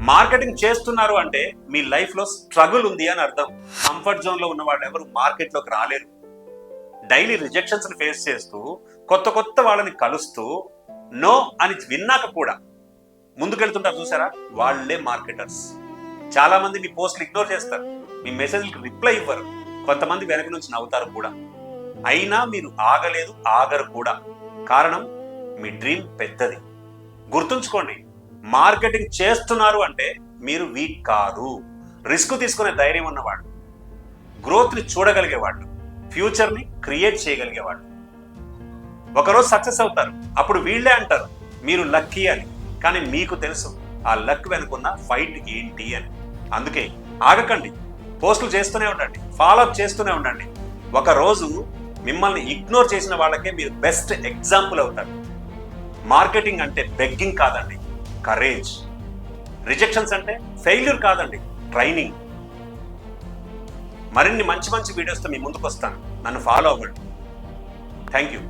Marketing చేస్తున్నారు అంటే మీ లైఫ్లో స్ట్రగుల్ ఉంది అని అర్థం. కంఫర్ట్ జోన్లో ఉన్న వాళ్ళు ఎవరు మార్కెట్లోకి రాలేరు. డైలీ రిజెక్షన్స్ని ఫేస్ చేస్తూ కొత్త కొత్త వాళ్ళని కలుస్తూ నో అని విన్నాక కూడా ముందుకెళ్తుంటారు చూసారా, వాళ్ళే మార్కెటర్స్. చాలా మంది మీ పోస్టులు ఇగ్నోర్ చేస్తారు, మీ మెసేజ్కి రిప్లై ఇవ్వరు, కొంతమంది వెనక నుంచి నవ్వుతారు కూడా. అయినా మీరు ఆగలేదు, ఆగరు కూడా. కారణం మీ డ్రీమ్ పెద్దది. గుర్తుంచుకోండి, మార్కెటింగ్ చేస్తున్నారు అంటే మీరు వీక్ కాదు. రిస్క్ తీసుకునే ధైర్యం ఉన్నవాళ్ళు, గ్రోత్ని చూడగలిగేవాళ్ళు, ఫ్యూచర్ని క్రియేట్ చేయగలిగేవాళ్ళు. ఒకరోజు సక్సెస్ అవుతారు, అప్పుడు వీళ్ళే అంటారు మీరు లక్కీ అని. కానీ మీకు తెలుసు ఆ లక్ వెనుకున్న ఫైట్ ఏంటి అని. అందుకే ఆగకండి, పోస్టులు చేస్తూనే ఉండండి, ఫాలోఅప్ చేస్తూనే ఉండండి. ఒకరోజు మిమ్మల్ని ఇగ్నోర్ చేసిన వాళ్ళకే మీరు బెస్ట్ ఎగ్జాంపుల్ అవుతారు. మార్కెటింగ్ అంటే బెగ్గింగ్ కాదండి, కరేజ్. రిజెక్షన్స్ అంటే ఫెయిల్యూర్ కాదండి, ట్రైనింగ్. మరిన్ని మంచి మంచి వీడియోస్తో మీ ముందుకు వస్తాను. నన్ను ఫాలో అవ్వండి. Thank you.